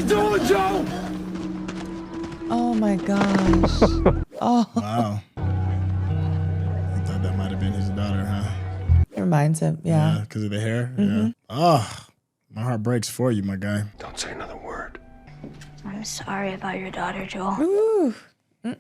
we doing, Joe? Oh my gosh. Oh. Wow. I thought that might have been his daughter, huh? It reminds him, yeah. Because of the hair? Yeah. Oh, my heart breaks for you, my guy. Don't say another word. I'm sorry about your daughter, Joel. Ooh. Hey,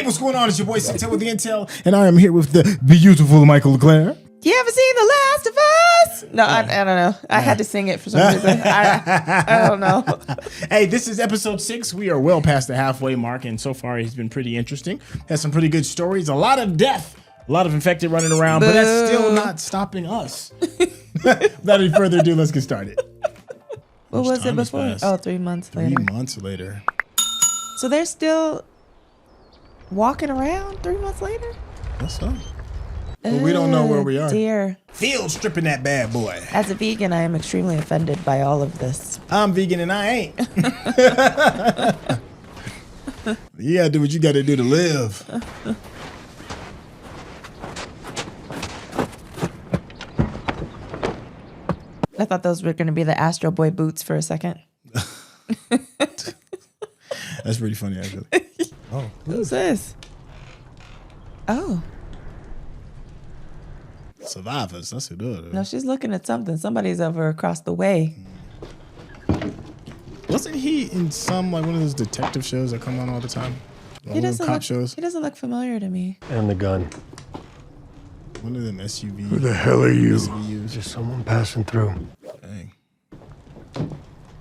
what's going on? It's your boy Syntell with the Intel, and I am here with the beautiful Mikel-Claire. You ever seen The Last of Us? No, I don't know. I had to sing it for some reason. I don't know. Hey, this is episode 6. We are well past the halfway mark, and so far he's been pretty interesting. Has some pretty good stories. A lot of death. A lot of infected running around, but that's still not stopping us. Without any further ado, let's get started. What was it before? Oh, 3 months later. 3 months later. So they're still walking around 3 months later? What's up? Well, we don't know where we are. Dear. Field stripping that bad boy. As a vegan, I am extremely offended by all of this. I'm vegan and I ain't. You gotta do what you gotta do to live. I thought those were going to be the Astro Boy boots for a second. That's pretty funny, actually. Oh, who's this? Oh. Survivors. That's who does it. No, she's looking at something. Somebody's over across the way. Wasn't he in some, like, one of those detective shows that come on all the time? He doesn't cop look, shows? He doesn't look familiar to me. And the gun. One of them SUVs. Who the hell are you? SUVs. Just someone passing through. Dang.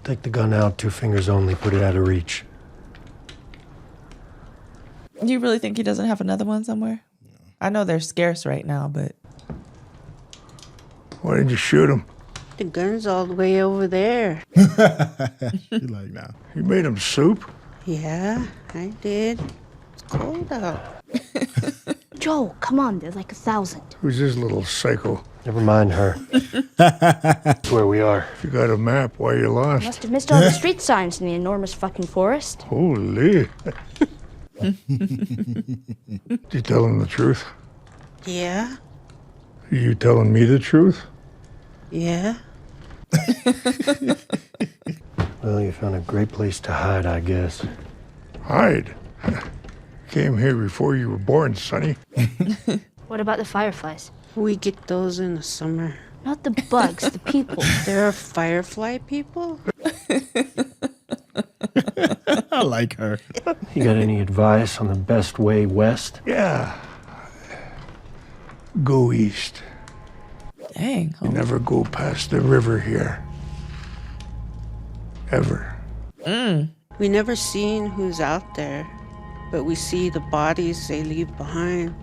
Take the gun out, 2 fingers only, put it out of reach. Do you really think he doesn't have another one somewhere? No. I know they're scarce right now, but... Why did you shoot him? The gun's all the way over there. You like now? You made him soup? Yeah, I did. It's cold out. Joel, come on, there's like 1,000. Who's this little psycho? Never mind her. That's where we are. If you got a map, why you lost? Must have missed all the street signs in the enormous fucking forest. Holy. Did you tell him the truth? Yeah, Are you telling me the truth? yeah. Well, you found a great place to hide, I guess. Hide. Came here before you were born, Sonny. What about the fireflies? We get those in the summer. Not the bugs, the people. There are firefly people? I like her. You got any advice on the best way west? Yeah. Go east. Dang. You never go past the river here. Ever. We never seen who's out there, but we see the bodies they leave behind.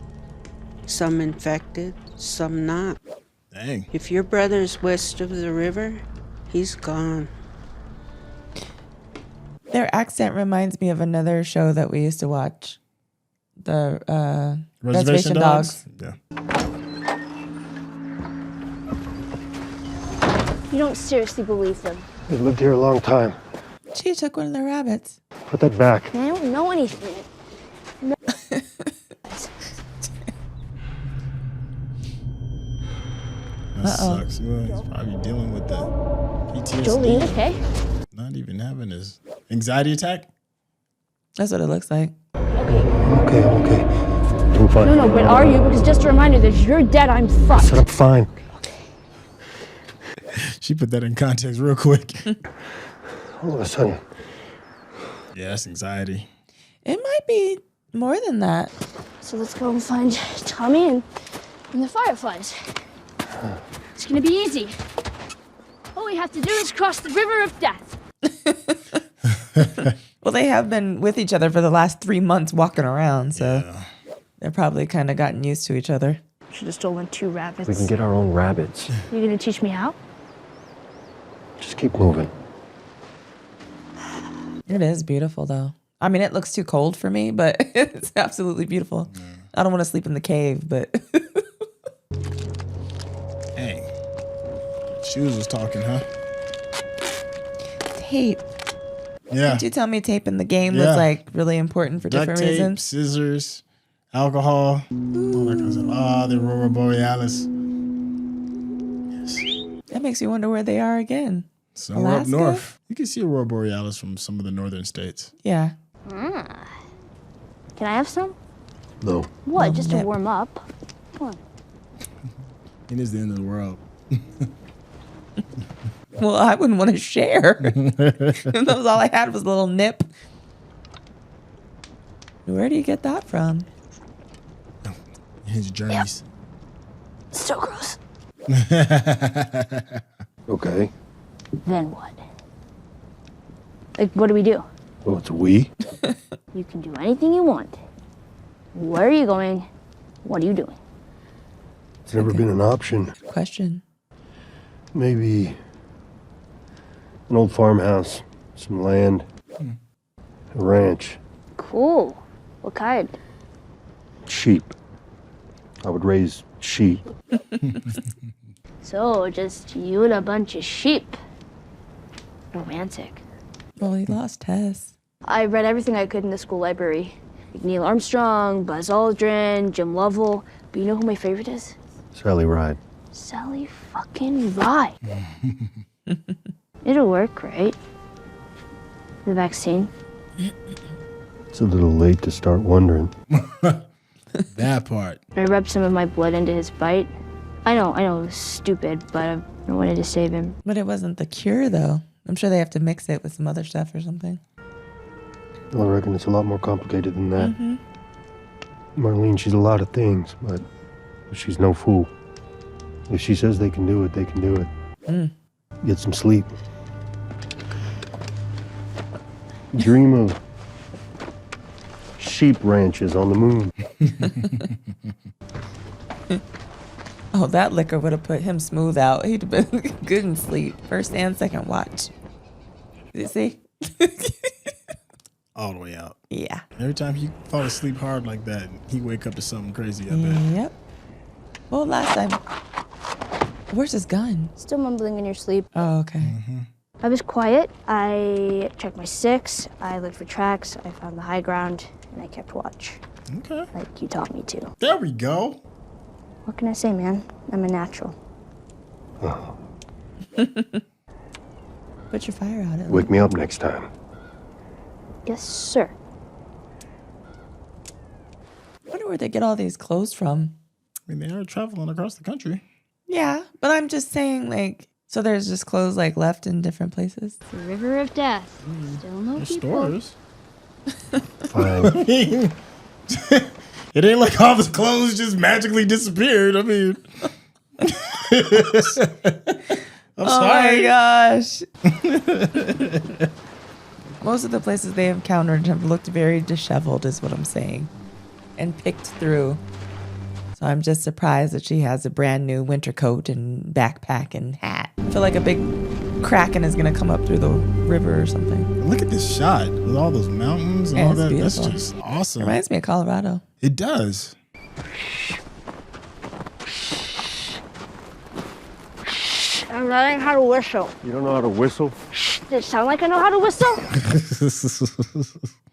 Some infected, some not. Dang. If your brother's west of the river, he's gone. Their accent reminds me of another show that we used to watch. The Reservation Dogs. Yeah. You don't seriously believe them. We've lived here a long time. She took one of the rabbits. Put that back. I don't know anything. That sucks. Well, he's probably dealing with the PTSD. Joel, are you okay? Not even having his anxiety attack. That's what it looks like. Okay. I'm fine. No, but are you? Because just a reminder that if you're dead, I'm fucked. Set up fine. She put that in context real quick. All of a sudden. Yeah, that's anxiety. It might be more than that. So let's go and find Tommy and the fireflies. It's gonna be easy. All we have to do is cross the river of death. Well, they have been with each other for the last 3 months walking around, so they're probably kind of gotten used to each other. Should have stolen 2 rabbits. We can get our own rabbits. You gonna teach me how? Just keep moving. It is beautiful, though. I mean, it looks too cold for me, but it's absolutely beautiful. I don't want to sleep in the cave, but... Dang. Shoes was talking, huh? Tape. Yeah. Did you tell me tape in the game was like really important for Duct different tape, reasons? scissors, alcohol, all that kind of stuff. Ah, the Aurora Borealis. Yes. makes you wonder where they are again. Somewhere up Alaska? north. You can see Aurora Borealis from some of the northern states. Yeah. Can I have some? No. What? No, Just to nip. warm up? Come on. It is the end of the world. Well, I wouldn't want to share. That was all I had was a little nip. Where do you get that from? His journeys. So gross. Okay. Then what? Like, what do we do? Well, it's a we. You can do anything you want. Where are you going? What are you doing? It's never been an option. Question. Maybe an old farmhouse, some land, a ranch, Cool. What kind? sheep. I would raise sheep. So, just you and a bunch of sheep. Romantic. Well, he lost Tess. I read everything I could in the school library. Like Neil Armstrong, Buzz Aldrin, Jim Lovell. But you know who my favorite is? Sally Ride. Sally fucking Ride. It'll work, right? The vaccine. It's a little late to start wondering. That part. I rubbed some of my blood into his bite. I know, it was stupid, but I wanted to save him. But it wasn't the cure, though. I'm sure they have to mix it with some other stuff or something. Well, I reckon it's a lot more complicated than that. Marlene, she's a lot of things, but she's no fool. If she says they can do it, they can do it. Get some sleep. Dream of sheep ranches on the moon. Oh, that liquor would have put him smooth out. He'd have been good in sleep. First and second watch. You see? All the way out. Yeah. Every time he fall asleep hard like that, he wake up to something crazy, I bet. Yep. Well, last time. Where's his gun? Still mumbling in your sleep. Oh, okay. I was quiet. I checked my sticks. I looked for tracks. I found the high ground, and I kept watch, Okay. like you taught me to. There we go. What can I say, man? I'm a natural. Put your fire out. At Wake me up next time. Yes, sir. I wonder where they get all these clothes from. I mean, they are traveling across the country. Yeah, but I'm just saying, like, so there's just clothes like left in different places. The river of death. Still no There's people. stores. Fine. I mean, it ain't like all the clothes just magically disappeared. I mean, I'm Oh sorry. my gosh. Most of the places they encountered have looked very disheveled, is what I'm saying, and picked through. So I'm just surprised that she has a brand new winter coat and backpack and hat. I feel like a big kraken is going to come up through the river or something. Look at this shot with all those mountains and Yeah, all it's that. beautiful. That's just awesome. Reminds me of Colorado. It does. I'm learning how to whistle. You don't know how to whistle? Does it sound like I know how to whistle?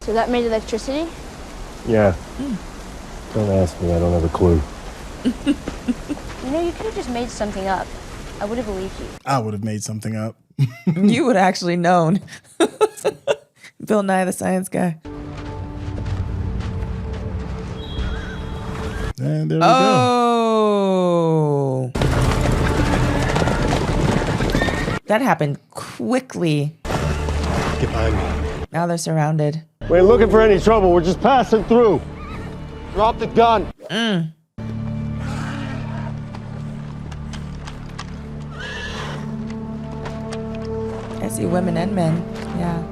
So that made electricity? Yeah. Don't ask me, I don't have a clue. You know, you could have just made something up. I would have believed you. I would have made something up. You would have actually known. Bill Nye the Science Guy. And there we go. Oh. That happened quickly. Get behind me. Now they're surrounded. We ain't looking for any trouble. We're just passing through. Drop the gun. I see women and men. Yeah.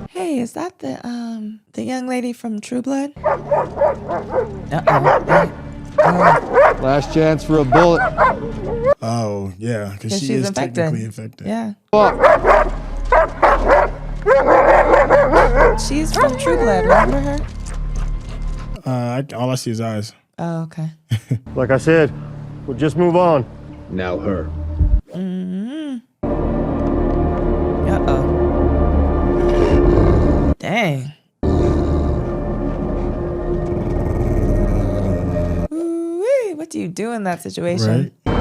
Hey, is that the young lady from True Blood? Uh-oh. Last chance for a bullet. Oh, yeah, because Yeah, she she's is infected. technically infected. Yeah. She's from True Blood. Remember her? All I see is eyes. Oh, okay. Like I said, we'll just move on. Now her. Uh-oh. Dang. Ooh-wee. What do you do in that situation? Right?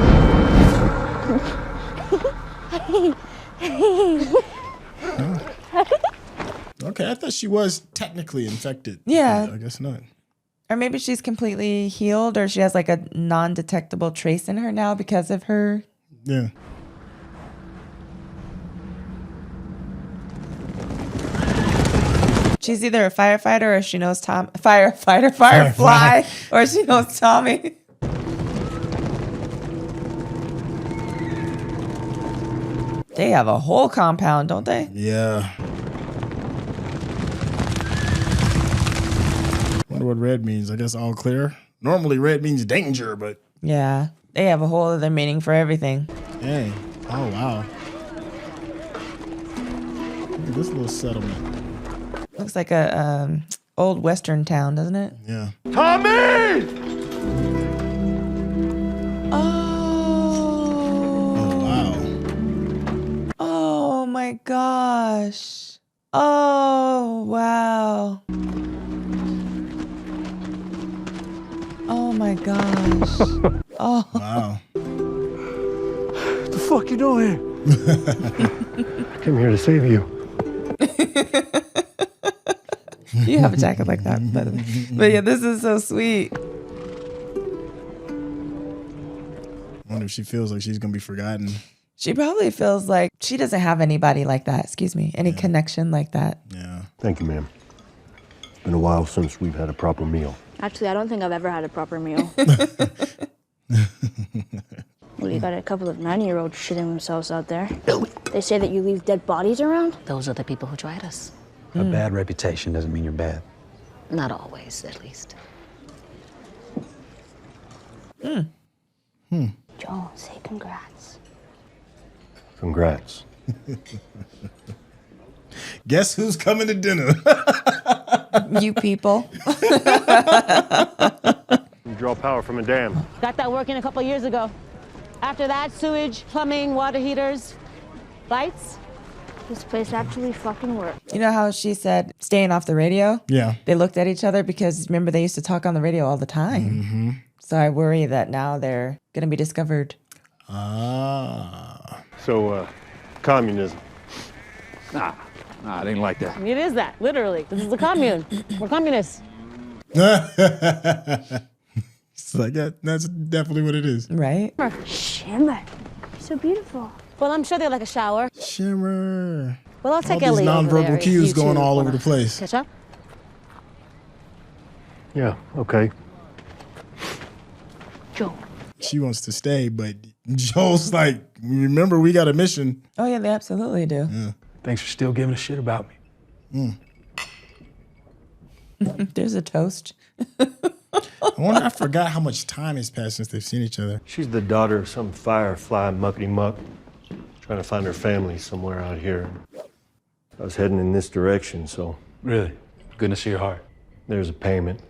Okay, I thought she was technically infected. Yeah. I guess not. Or maybe she's completely healed, or she has like a non-detectable trace in her now because of her. Yeah. She's either a firefighter or she knows Firefly, or she knows Tommy. They have a whole compound, don't they? Yeah. Wonder what red means. I guess all clear. Normally red means danger, but Yeah. They have a whole other meaning for everything. dang. Oh wow. Look at this little settlement. Looks like a old western town, doesn't it? Yeah. Tommy! Oh wow. Oh my gosh. Oh wow. Oh my gosh. Oh. Wow. What the fuck you doing here? I came here to save you. You have a jacket like that, but yeah, this is so sweet. I wonder if she feels like she's gonna be forgotten. She probably feels like she doesn't have anybody like that. Excuse me, any connection like that. Yeah. Thank you, ma'am. It's been a while since we've had a proper meal. Actually, I don't think I've ever had a proper meal. Well, you got a couple of 90-year-olds shitting themselves out there. They say that you leave dead bodies around? Those are the people who tried us. A bad reputation doesn't mean you're bad. Not always, at least. Joe, say congrats. Congrats. Guess who's coming to dinner? You people. You draw power from a dam. Got that working a couple years ago. After that, sewage, plumbing, water heaters, lights. This place actually fucking works. You know how she said staying off the radio? Yeah. They looked at each other because remember they used to talk on the radio all the time. So I worry that now they're gonna be discovered. Ah. So, communism. Nah, it ain't like that. It is that, literally. This is a commune. We're communists. It's like that's definitely what it is. Right? Shimmer. You're so beautiful. Well, I'm sure they like a shower. Shimmer. Well, I'll All take these Ellie over there nonverbal if cues you going two all over wanna the place. Catch up? Yeah, okay. Joe. She wants to stay, but Joel's like, remember, we got a mission. Oh yeah, they absolutely do. Thanks for still giving a shit about me. There's a toast. I forgot how much time has passed since they've seen each other. She's the daughter of some firefly muckety-muck, trying to find her family somewhere out here. I was heading in this direction, so Really? Goodness of your heart. there's a payment.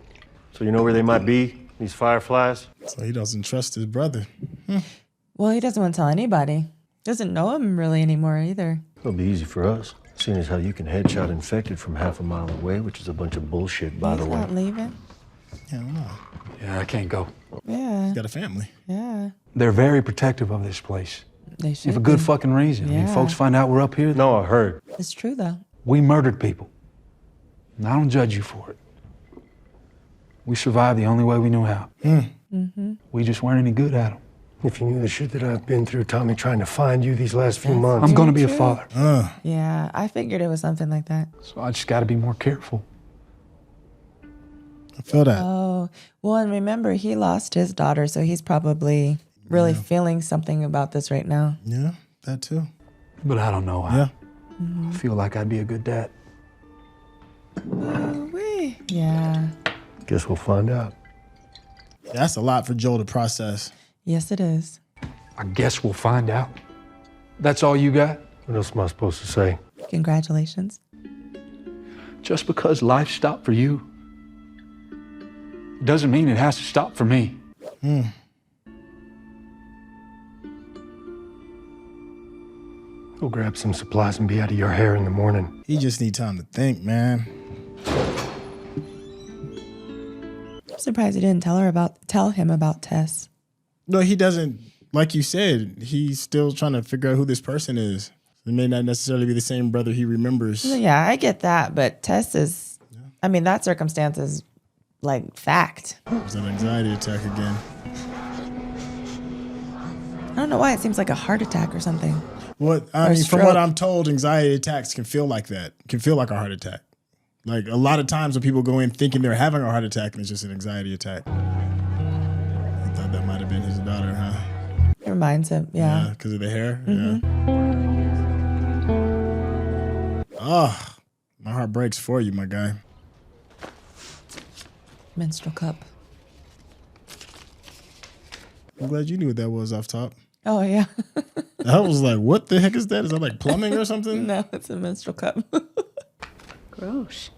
So you know where they might be, these fireflies? So he doesn't trust his brother. Well, he doesn't want to tell anybody. Doesn't know him really anymore either. It'll be easy for us, seeing as how you can headshot infected from half a mile away, which is a bunch of bullshit, by He's the way. not leaving. Yeah, I don't know. Yeah, I can't go. Yeah, He's got a family. yeah. They're very protective of this place. They should. For good be. fucking reason. I mean, Yeah. folks find out we're up here. No, I heard. It's true though. We murdered people. And I don't judge you for it. We survived the only way we knew how. We just weren't any good at them. If you knew the shit that I've been through, Tommy, trying to find you these last few months. I'm going to be a true. father. Yeah, I figured it was something like that. So I just got to be more careful. I feel that. Oh, well, and remember, he lost his daughter, so he's probably really feeling something about this right now. Yeah, that too. But I don't know. Yeah. I feel like I'd be a good dad. Wee. Yeah. Guess we'll find out. That's a lot for Joel to process. Yes, it is. I guess we'll find out. That's all you got? What else am I supposed to say? Congratulations. Just because life stopped for you doesn't mean it has to stop for me. Go grab some supplies and be out of your hair in the morning. He just need time to think, man. I'm surprised you didn't tell him about Tess. No, he doesn't like you said, he's still trying to figure out who this person is. It may not necessarily be the same brother he remembers. Yeah, I get that, but Tess is, I mean, that circumstance is like fact. It's an anxiety attack again. I don't know why it seems like a heart attack or something. What I mean, from what I'm told, anxiety attacks can feel like that. Can feel like a heart attack. Like a lot of times when people go in thinking they're having a heart attack and it's just an anxiety attack. I thought that might have been his daughter, huh? It reminds him, yeah. Because of the hair. Mm-hmm. Yeah. Oh, my heart breaks for you, my guy. Menstrual cup. I'm glad you knew what that was off top. Oh, yeah. I was like, what the heck is that? Is that like plumbing or something? No, it's a menstrual cup. Gross.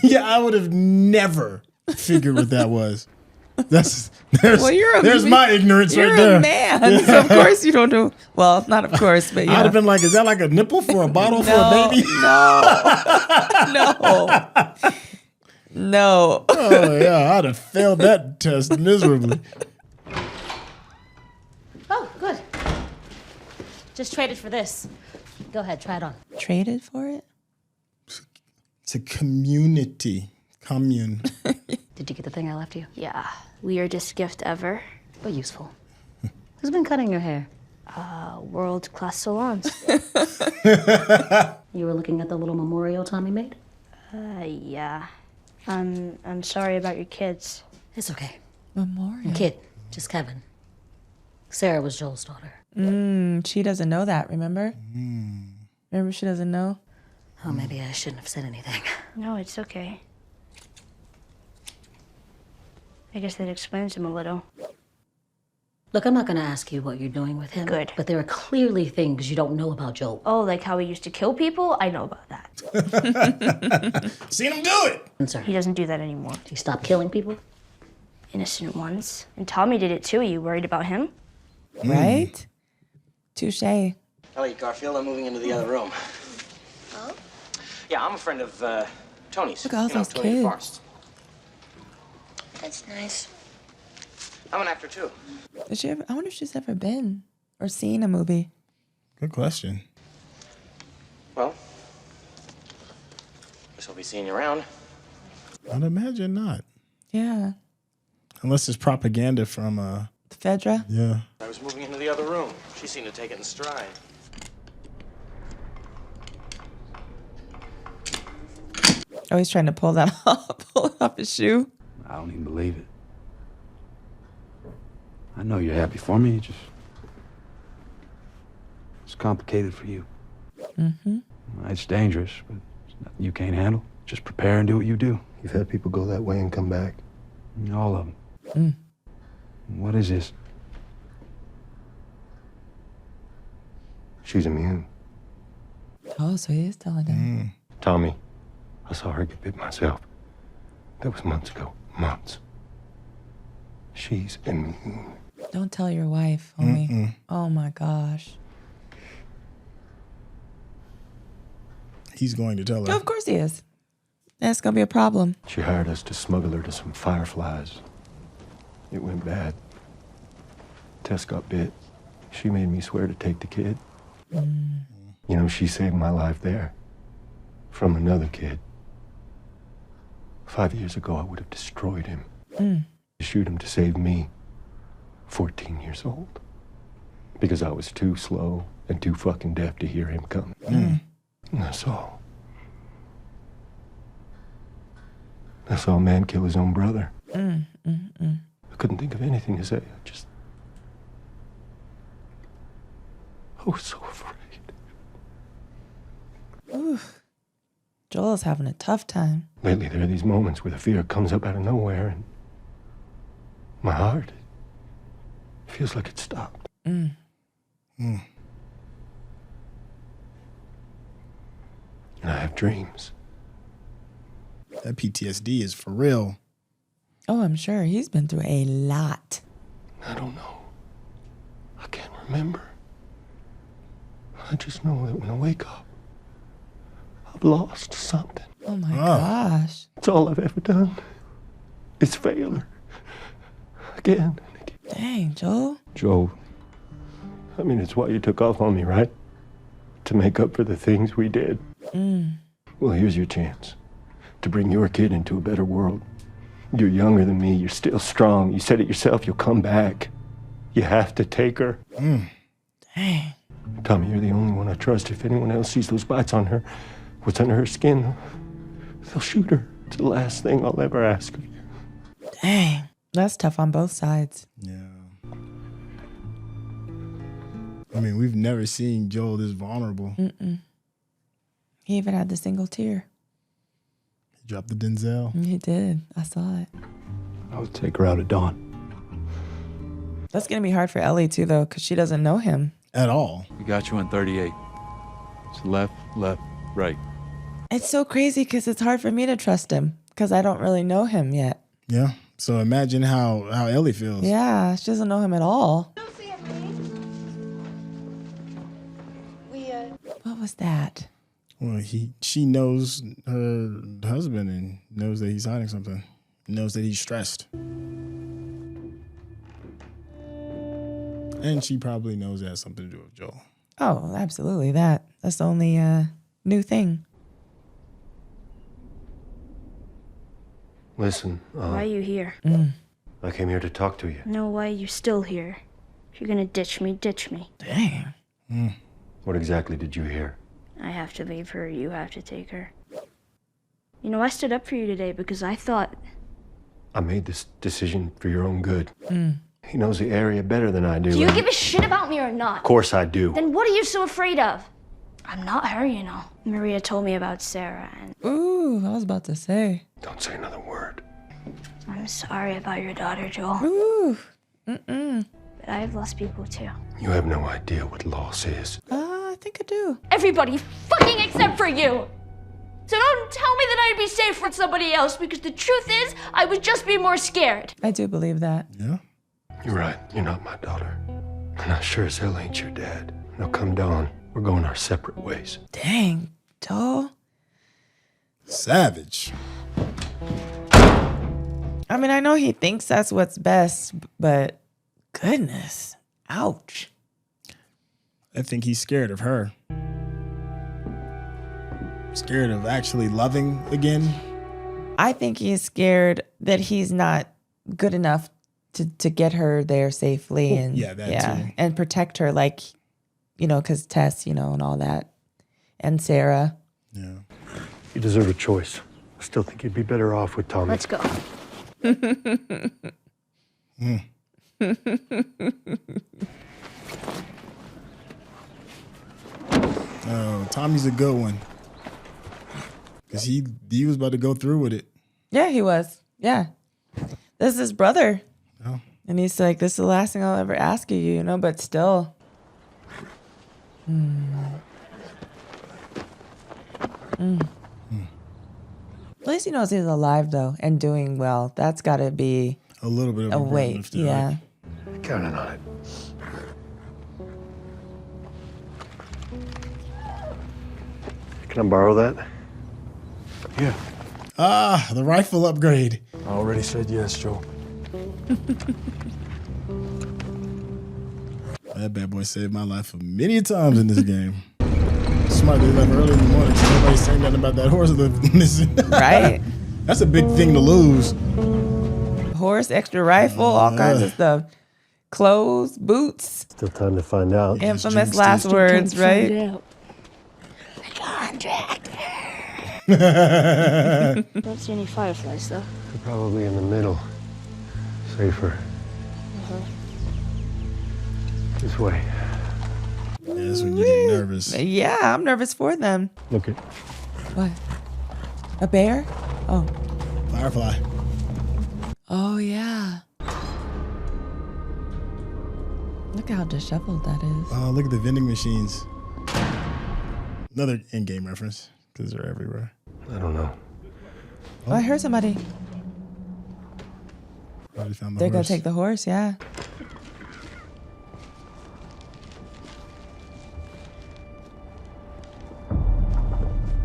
Yeah, I would have never figured what that was. There's my ignorance right there. You're a man, so of course you don't know. Well, not of course, but yeah. I'd have been like, is that like a nipple for a bottle for a baby? No. Oh, yeah, I'd have failed that test miserably. Oh, good. Just traded for this. Go ahead, try it on. Traded for it? It's a community. Commune. Did you get the thing I left you? Yeah, weirdest gift ever. But useful. Who's been cutting your hair? World-class salons. You were looking at the little memorial Tommy made? Yeah. I'm sorry about your kids. It's okay. Memorial. Kid, just Kevin. Sarah was Joel's daughter. She doesn't know that, remember? Remember she doesn't know? Oh, maybe I shouldn't have said anything. No, it's okay. I guess that explains him a little. Look, I'm not going to ask you what you're doing with him. Good. But there are clearly things you don't know about Joel. Oh, like how he used to kill people? I know about that. Seen him do it. Sir, He doesn't do that anymore. he stopped killing people? Innocent ones. And Tommy did it too. Are you worried about him? Right? Touche. Elliot Garfield, I'm moving into the other room. Oh? Yeah, I'm a friend of Tony's. Look at all those Tony kids. Forrest. That's nice. I'm an actor too. Did she ever, I wonder if she's ever been or seen a movie. Good question. Well, guess I'll be seeing you around. I'd imagine not. Yeah. Unless it's propaganda from, Fedra? yeah. I was moving into the other room. She seemed to take it in stride. Oh, he's trying to pull that off, pull off his shoe. I don't even believe it. I know you're happy for me. It's complicated for you. Mm-hmm. It's dangerous, but it's nothing you can't handle. Just prepare and do what you do. You've had people go that way and come back. All of them. What is this? She's immune. Oh, so he is telling him. Tommy, I saw her get bit myself. That was months ago. Months. She's immune. Don't tell your wife, homie. Oh my gosh. He's going to tell Oh, her. of course he is. That's gonna be a problem. She hired us to smuggle her to some fireflies. It went bad. Tess got bit. She made me swear to take the kid. You know, she saved my life there. From another kid. 5 years ago, I would have destroyed him. To shoot him to save me. 14 years old. Because I was too slow and too fucking deaf to hear him coming. And that's all. I saw a man kill his own brother. I couldn't think of anything to say. I was so afraid. Oof. Joel's having a tough time. Lately, there are these moments where the fear comes up out of nowhere and my heart feels like it stopped. And I have dreams. That PTSD is for real. Oh, I'm sure he's been through a lot. I don't know. I can't remember. I just know that when I wake up, I've lost something. Oh my gosh. It's all I've ever done. It's failure. Again. Dang, Joel. Joe, I mean, it's why you took off on me, right? To make up for the things we did. Well, here's your chance to bring your kid into a better world. You're younger than me. You're still strong. You said it yourself. You'll come back. You have to take her. Dang. Tommy, you're the only one I trust. If anyone else sees those bites on her, what's under her skin, they'll shoot her. It's the last thing I'll ever ask of you. Dang. That's tough on both sides. Yeah. I mean, we've never seen Joel this vulnerable. He even had the single tear. He dropped the Denzel. He did. I saw it. I would take her out at dawn. That's going to be hard for Ellie, too, though, because she doesn't know him. At all. We got you on 38. It's left, right. It's so crazy because it's hard for me to trust him because I don't really know him yet. Yeah. So imagine how Ellie feels. Yeah, she doesn't know him at all. What was that? Well, she knows her husband and knows that he's hiding something. Knows that he's stressed. And she probably knows it has something to do with Joel. Oh, absolutely. That's the only new thing. Listen, Why are you here? I came here to talk to you. No, why are you still here? If you're gonna ditch me, ditch me. Dang. What exactly did you hear? I have to leave her, you have to take her. You know, I stood up for you today because I thought... I made this decision for your own good. He knows the area better than I do. Do you give a shit about me or not? Of course I do. Then what are you so afraid of? I'm not her, you know. Maria told me about Sarah and... Ooh, I was about to say. Don't say another word. I'm sorry about your daughter, Joel. Ooh. But I've lost people too. You have no idea what loss is. I think I do. Everybody fucking except for you! So don't tell me that I'd be safe with somebody else because the truth is, I would just be more scared. I do believe that. Yeah. You're right. You're not my daughter. And I sure as hell ain't your dad. Now come dawn. We're going our separate ways. Dang, Joel. Savage. I mean, I know he thinks that's what's best, but goodness. Ouch. I think he's scared of her. Scared of actually loving again. I think he's scared that he's not good enough to get her there safely and too. And protect her, like, you know, because Tess, you know, and all that, and Sarah. Yeah. You deserve a choice. I still think you'd be better off with Tommy. Let's go. Oh, Tommy's a good one. Because he was about to go through with it. Yeah, he was. Yeah. This is his brother. Oh. And he's like, this is the last thing I'll ever ask of you, you know, but still. At least he knows he's alive, though, and doing well. That's got to be a little bit of a a weight. lifter, Yeah. right? Counting on it. Can I borrow that? Yeah. Ah, the rifle upgrade. I already said yes, Joe. That bad boy saved my life many times in this game. Smart they left early in the morning so nobody's saying nothing about that horse missing. Right? That's a big thing to lose. Horse, extra rifle, all kinds of stuff. Clothes, boots. Still time to find out. Infamous last words, right? Don't see any fireflies, though. They're probably in the middle. Safer. This way. Yeah, that's when you get nervous. Yeah, I'm nervous for them. Look it. What? A bear? Oh. Firefly. Oh, yeah. Look how disheveled that is. Oh, look at the vending machines. Another in-game reference, because they're everywhere. I don't know. Oh, I heard somebody. Already found the They're going horse. to take the horse, yeah.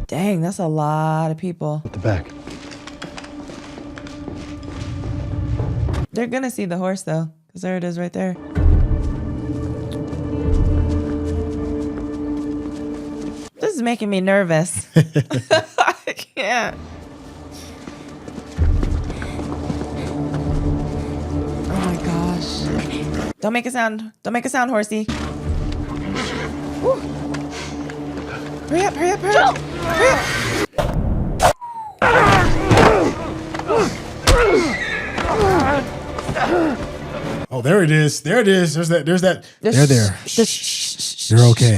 Dang, that's a lot of people. At the back. They're gonna see the horse though, because there it is right there. This is making me nervous. I can't. Oh my gosh. Don't make a sound. Don't make a sound, horsey. Woo. Hurry up, hurry up, hurry up. Hurry up. Oh, there it is. There it is. There's that. They're there. You're okay.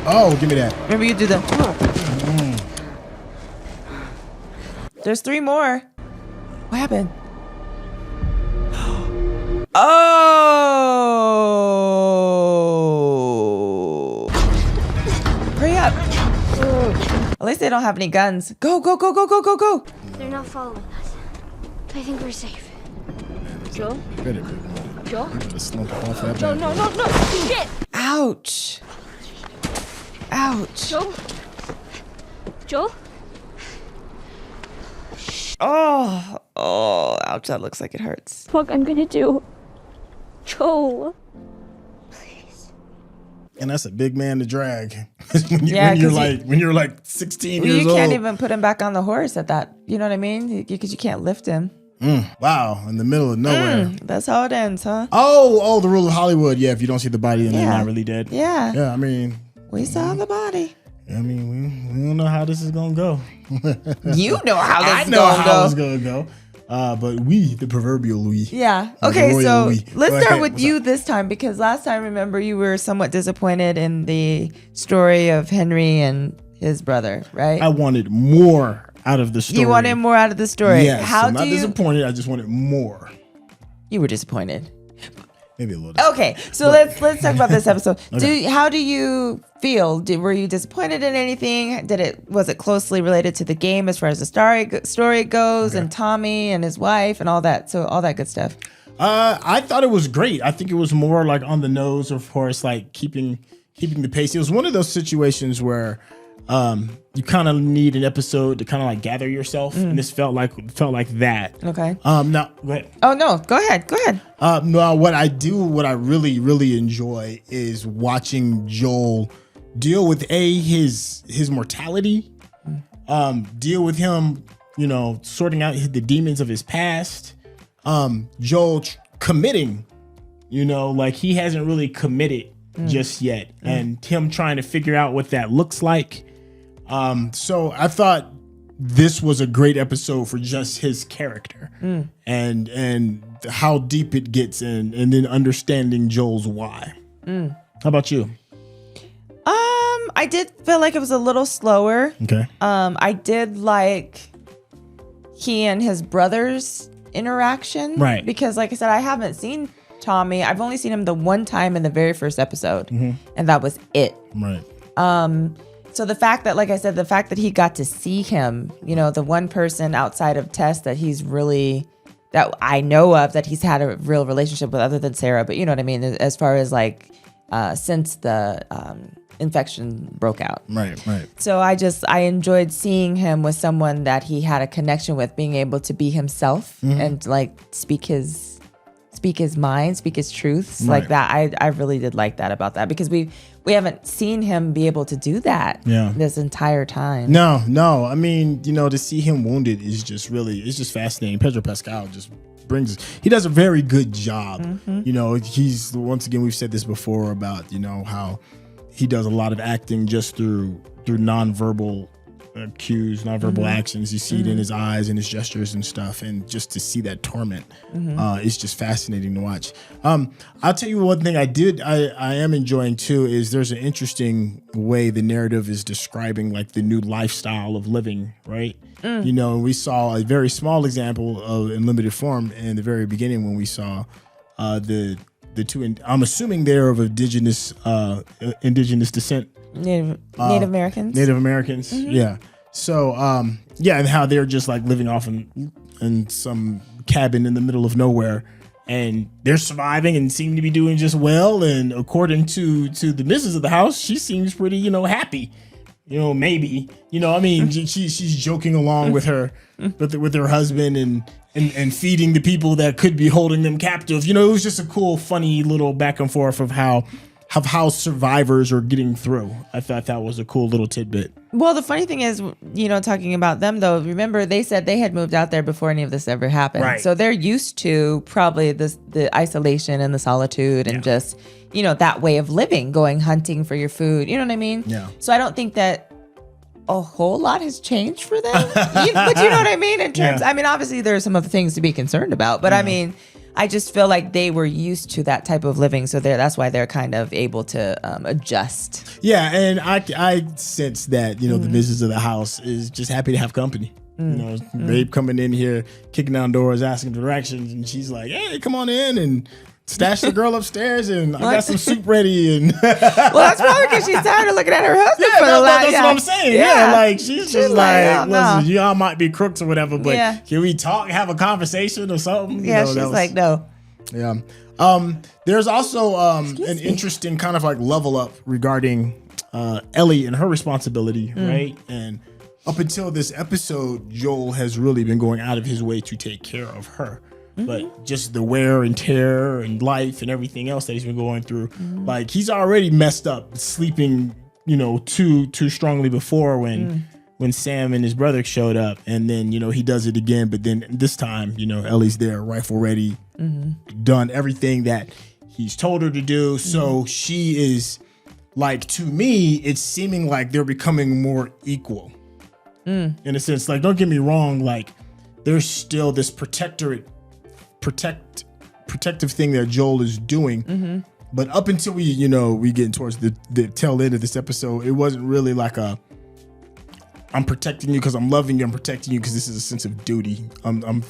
Oh, give me that. Remember you do the. There's 3 more. What happened? Oh. Hurry up. At least they don't have any guns. Go, go, go, go, go, go, go. They're not following us. I think we're safe. Joel? Joel? Joel, no, no, no! Shit! Ouch. Ouch. Joel? Joel? Oh, ouch. That looks like it hurts. Fuck, I'm gonna do. Joel. Please. And that's a big man to drag. when you're like 16 years old. You can't even put him back on the horse at that. You know what I mean? Because you can't lift him. Wow, in the middle of nowhere. That's how it ends, huh? Oh, the rule of Hollywood. Yeah, if you don't see the body, then they're not really dead. Yeah. Yeah, I mean. We saw the body. I mean, we don't know how this is going to go. You know how this is going to go. I know how it's going to go. But we, the proverbial we. Yeah. Okay, so let's start with you this time, because last time, remember, you were somewhat disappointed in the story of Henry and his brother, right? I wanted more out of the story. You wanted more out of the story. Yes, I'm not disappointed. I just wanted more. You were disappointed. Maybe a little bit. Okay, so let's talk about this episode. Okay. How do you feel? Were you disappointed in anything? Was it closely related to the game as far as the story goes, and Tommy and his wife and all that? So all that good stuff. I thought it was great. I think it was more like on the nose, of course, like keeping the pace. It was one of those situations where you kind of need an episode to kind of like gather yourself, and this felt like that. Okay. Now go ahead. Oh no, go ahead. No, what I really enjoy is watching Joel deal with his mortality, deal with him, sorting out the demons of his past. Joel committing, like he hasn't really committed just yet, and him trying to figure out what that looks like. So I thought this was a great episode for just his character and how deep it gets and then understanding Joel's why. How about you? I did feel like it was a little slower. Okay. I did like he and his brother's interaction. Right. Because like I said, I haven't seen Tommy. I've only seen him the one time in the very first episode, and that was it. Right. So the fact that, like I said, the fact that he got to see him, the one person outside of Tess that that I know of that he's had a real relationship with, other than Sarah, but you know what I mean, as far as like since the infection broke out. Right. So I enjoyed seeing him with someone that he had a connection with, being able to be himself and like speak his mind, speak his truths like that. I really did like that about that, because we haven't seen him be able to do that this entire time. No. I mean, to see him wounded is just it's just fascinating. Pedro Pascal just he does a very good job. He's, once again, we've said this before about, how he does a lot of acting just through nonverbal cues, nonverbal actions. You see it in his eyes and his gestures and stuff, and just to see that torment is just fascinating to watch. I'll tell you one thing I am enjoying too is there's an interesting way the narrative is describing like the new lifestyle of living, right? We saw a very small example of in limited form in the very beginning when we saw the two, I'm assuming they're of indigenous descent. Native Americans. Native Americans, yeah. So, and how they're just like living off in some cabin in the middle of nowhere, and they're surviving and seem to be doing just well. And according to the missus of the house, she seems pretty, happy. Maybe, she's joking along with her, with her husband, and feeding the people that could be holding them captive. You know, it was just a cool, funny little back and forth of how survivors are getting through. I thought that was a cool little tidbit. Well, the funny thing is, you know, talking about them though, remember they said they had moved out there before any of this ever happened. Right. So they're used to probably the isolation and the solitude and just, you know, that way of living, going hunting for your food. You know what I mean? Yeah. So I don't think that a whole lot has changed for them. But you know what I mean? In terms, I mean, obviously there are some other things to be concerned about, but I mean, I just feel like they were used to that type of living, so that's why they're kind of able to adjust. Yeah, and I sense that, you know, the business of the house is just happy to have company. You know, Babe coming in here, kicking down doors, asking directions, and she's like, "Hey, come on in and stash the girl upstairs, and I got some soup ready." And well, that's probably because she's tired of looking at her husband. Yeah, that's what I'm saying. Yeah, like she's just like, listen, y'all might be crooks or whatever, but can we talk, have a conversation or something? Yeah, she's like, no. Yeah. There's also an interesting kind of like level up regarding Ellie and her responsibility, right? And up until this episode, Joel has really been going out of his way to take care of her. But just the wear and tear and life and everything else that he's been going through, like he's already messed up sleeping, you know, too strongly before when Sam and his brother showed up, and then, you know, he does it again. But then this time, you know, Ellie's there, rifle ready, done everything that he's told her to do. So she is like, to me, it's seeming like they're becoming more equal in a sense. Like, don't get me wrong, like there's still this protective thing that Joel is doing. But up until we get towards the tail end of this episode, it wasn't really like I'm protecting you because I'm loving you. I'm protecting you because this is a sense of duty. I'm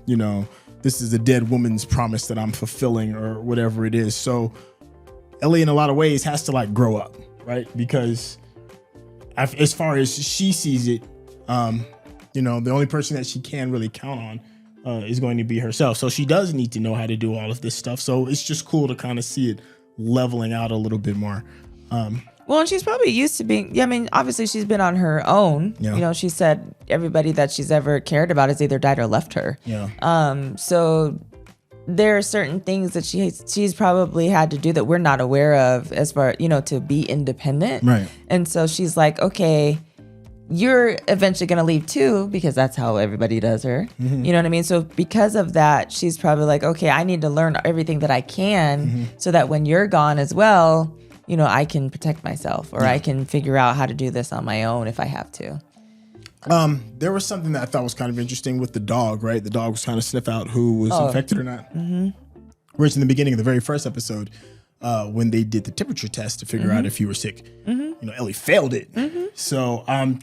you know, this is a dead woman's promise that I'm fulfilling or whatever it is. So Ellie, in a lot of ways, has to like grow up, right? Because as far as she sees it, you know, the only person that she can really count on is going to be herself. So she does need to know how to do all of this stuff. So it's just cool to kind of see it leveling out a little bit more. Well, and she's probably used to being, I mean, obviously she's been on her own. Yeah. You know, she said everybody that she's ever cared about has either died or left her. Yeah. So there are certain things that she's probably had to do that we're not aware of as far, you know, to be independent. Right. And so she's like, okay, you're eventually going to leave too, because that's how everybody does her. You know what I mean? So because of that, she's probably like, okay, I need to learn everything that I can so that when you're gone as well, you know, I can protect myself, or I can figure out how to do this on my own if I have to. There was something that I thought was kind of interesting with the dog, right? The dog was trying to sniff out who was infected or not. Whereas in the beginning of the very first episode, when they did the temperature test to figure out if you were sick, you know, Ellie failed it. So I'm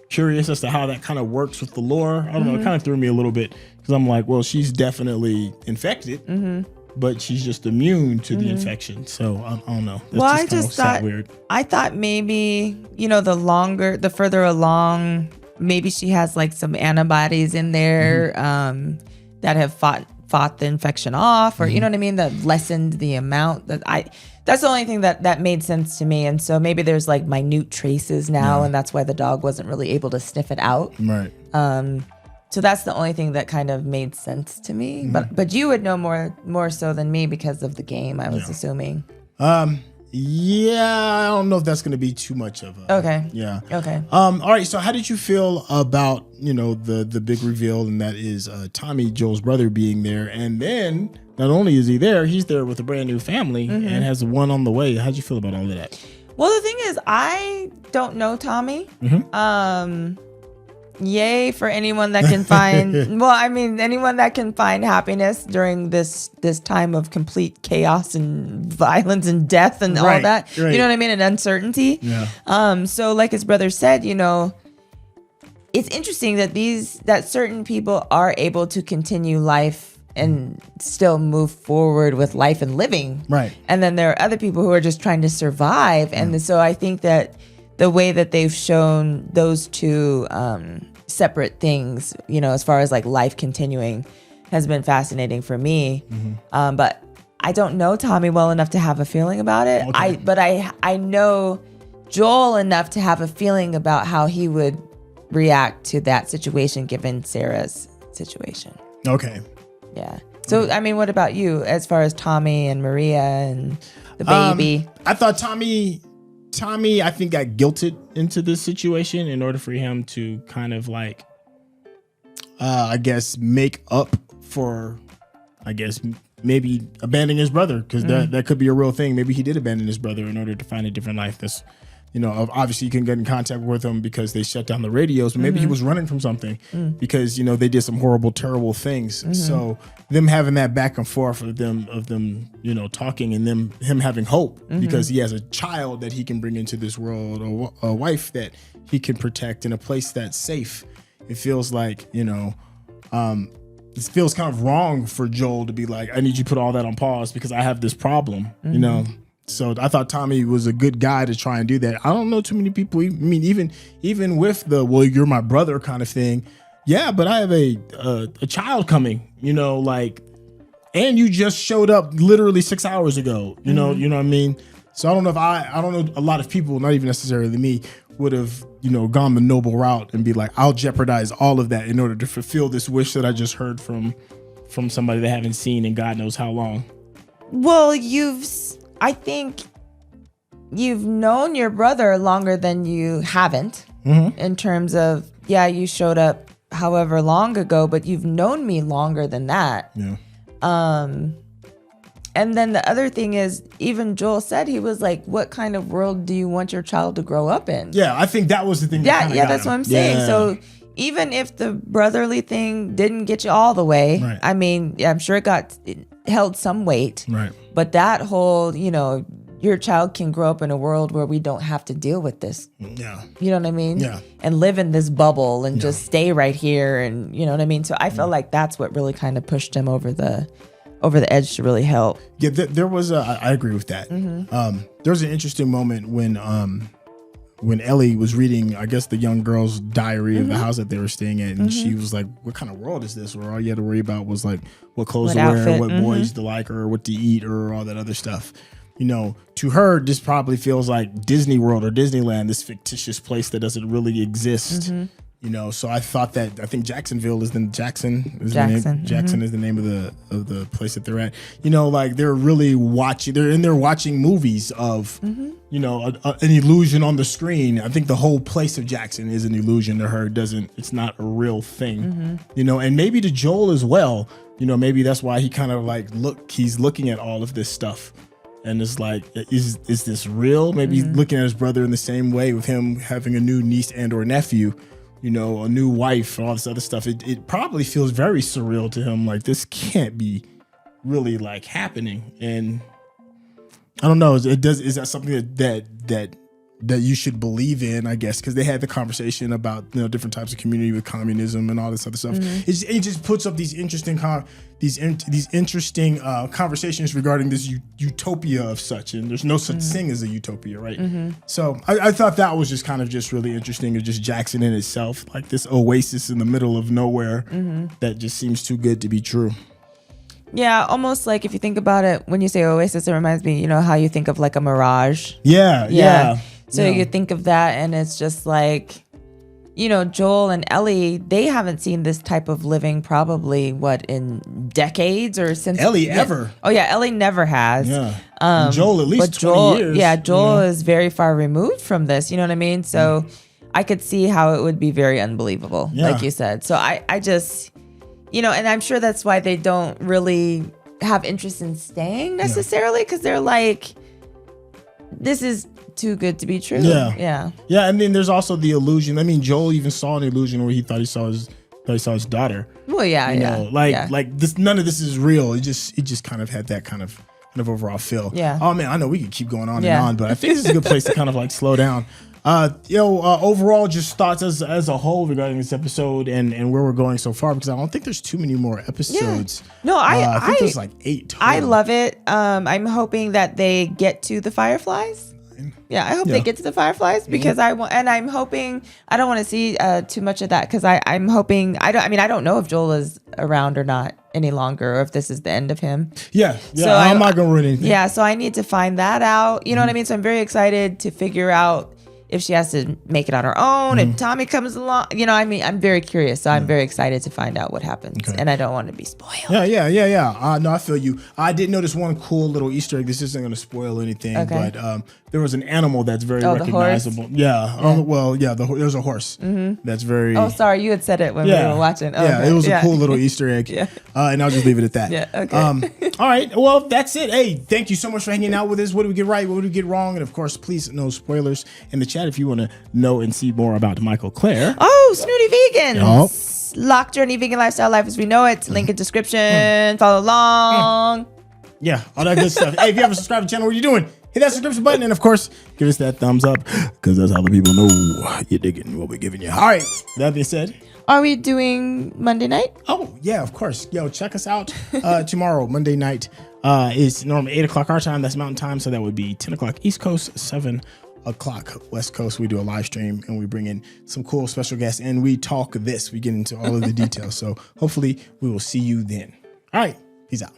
curious as to how that kind of works with the lore. I don't know. It kind of threw me a little bit because I'm like, well, she's definitely infected, but she's just immune to the infection. So I don't know. That's Well, I just thought weird. I thought maybe, you know, the further along, maybe she has like some antibodies in there that have fought the infection off, or you know what I mean, that lessened the amount that's the only thing that made sense to me. And so maybe there's like minute traces now, and that's why the dog wasn't really able to sniff it out. Right. So that's the only thing that kind of made sense to me. But you would know more so than me because of the game, I was assuming. Yeah, I don't know if that's going to be too much of a... Okay. Yeah. Okay. All right, so how did you feel about, you know, the big reveal, and that is Tommy, Joel's brother, being there, and then not only is he there, he's there with a brand new family and has one on the way. How'd you feel about all of that? Well, the thing is, I don't know Tommy. Yay for anyone that can find anyone that can find happiness during this time of complete chaos and violence and death and all that. You know what I mean? And uncertainty. Yeah. So like his brother said, you know, it's interesting that certain people are able to continue life and still move forward with life and living. Right. And then there are other people who are just trying to survive. And so I think that the way that they've shown those two separate things, you know, as far as like life continuing, has been fascinating for me. But I don't know Tommy well enough to have a feeling about it. Okay. I know Joel enough to have a feeling about how he would react to that situation given Sarah's situation. Okay. Yeah. So, I mean, what about you as far as Tommy and Maria and the baby? I thought Tommy, I think got guilted into this situation in order for him to kind of like, I guess, make up for, I guess, maybe abandoning his brother, because that could be a real thing. Maybe he did abandon his brother in order to find a different life. That's, obviously you can get in contact with him because they shut down the radios, but maybe he was running from something because, they did some horrible, terrible things. So them having that back and forth of them, talking and him having hope because he has a child that he can bring into this world, or a wife that he can protect in a place that's safe. It feels like, it feels kind of wrong for Joel to be like, I need you to put all that on pause because I have this problem, So I thought Tommy was a good guy to try and do that. I don't know too many people. I mean, even with the, well, you're my brother kind of thing. Yeah, but I have a child coming, and you just showed up literally 6 hours ago, you know what I mean? So I don't know if I don't know a lot of people, not even necessarily me, would have, gone the noble route and be like, I'll jeopardize all of that in order to fulfill this wish that I just heard from somebody they haven't seen in God knows how long. Well, I think you've known your brother longer than you haven't in terms of, you showed up however long ago, but you've known me longer than that. Yeah. And then the other thing is, even Joel said, he was like, what kind of world do you want your child to grow up in? Yeah, I think that was the thing. That's what I'm saying. Yeah. So even if the brotherly thing didn't get you all the way, right. I mean, I'm sure it held some weight. Right. But that whole, your child can grow up in a world where we don't have to deal with this. Yeah. You know what I mean? Yeah. And live in this bubble and just stay right here. And you know what I mean? So I felt like that's what really kind of pushed him over the edge to really help. Yeah, there was I agree with that. There was an interesting moment when Ellie was reading, I guess, the young girl's diary of the house that they were staying at, and she was like, what kind of world is this where all you had to worry about was like what clothes to wear, what boys to like, or what to eat, or all that other stuff. To her, this probably feels like Disney World or Disneyland, this fictitious place that doesn't really exist. So I think Jacksonville is the Jackson is the name of the place that they're at. They're really watching. They're in there watching movies of an illusion on the screen. I think the whole place of Jackson is an illusion to her. It's not a real thing. And maybe to Joel as well. Maybe that's why he kind of like he's looking at all of this stuff. And it's like, is this real? Maybe he's looking at his brother in the same way, with him having a new niece and or nephew, a new wife, all this other stuff. It probably feels very surreal to him. Like, this can't be really like happening. And I don't know. Is that something that you should believe in, I guess, because they had the conversation about different types of community with communism and all this other stuff. It just puts up these interesting conversations regarding this utopia of such, and there's no such thing as a utopia, right? So I thought that was just kind of just really interesting, of just Jackson in itself, like this oasis in the middle of nowhere that just seems too good to be true. Yeah, almost like if you think about it, when you say oasis, it reminds me, how you think of like a mirage. Yeah. So you think of that, and it's just like, Joel and Ellie, they haven't seen this type of living probably, in decades or since Ellie ever. Oh yeah, Ellie never has. Yeah. Joel at least 20 years. Yeah, Joel is very far removed from this. You know what I mean? So I could see how it would be very unbelievable, like you said. So I just, and I'm sure that's why they don't really have interest in staying necessarily, because they're like, this is too good to be true. Yeah. And then there's also the illusion. I mean, Joel even saw an illusion where he thought he saw his daughter. Well, like this. None of this is real. It just kind of had that kind of overall feel. Yeah. Oh man, I know we could keep going on and on, but I think this is a good place to kind of like slow down. Overall, just thoughts as a whole regarding this episode and where we're going so far, because I don't think there's too many more episodes. Yeah. No, I think there's like 8 total. I love it. I'm hoping that they get to the Fireflies. Yeah, I hope they get to the Fireflies, because I'm hoping, I don't want to see too much of that, because I'm hoping, I don't know if Joel is around or not any longer, or if this is the end of him. Yeah. So I'm not gonna ruin anything. Yeah, so I need to find that out. You know what I mean? So I'm very excited to figure out if she has to make it on her own, if Tommy comes along, I mean, I'm very curious. So I'm very excited to find out what happens. And I don't want to be spoiled. Yeah. No, I feel you. I did notice one cool little Easter egg. This isn't going to spoil anything, but there was an animal that's very recognizable. There's a horse that's very... Oh, sorry. You had said it when we were watching. Oh, it was a cool little Easter egg. And I'll just leave it at that. Yeah, okay. All right. Well, that's it. Hey, thank you so much for hanging out with us. What did we get right? What did we get wrong? And of course, please, no spoilers in the chat if you want to know and see more about Mikel-Claire. Oh, Snooty Vegan. Lock Journey Vegan Lifestyle Life as we know it. Link in description. Follow along. Yeah, all that good stuff. Hey, if you haven't subscribed to the channel, what are you doing? Hit that subscription button. And of course, give us that thumbs up because that's how the people know you're digging what we're giving you. All right. That being said. Are we doing Monday night? Oh, yeah, of course. Yo, check us out tomorrow, Monday night. It's normally 8 o'clock our time. That's Mountain Time. So that would be 10 o'clock East Coast, 7 o'clock West Coast. We do a live stream and we bring in some cool special guests and we talk this. We get into all of the details. So hopefully we will see you then. All right. Peace out.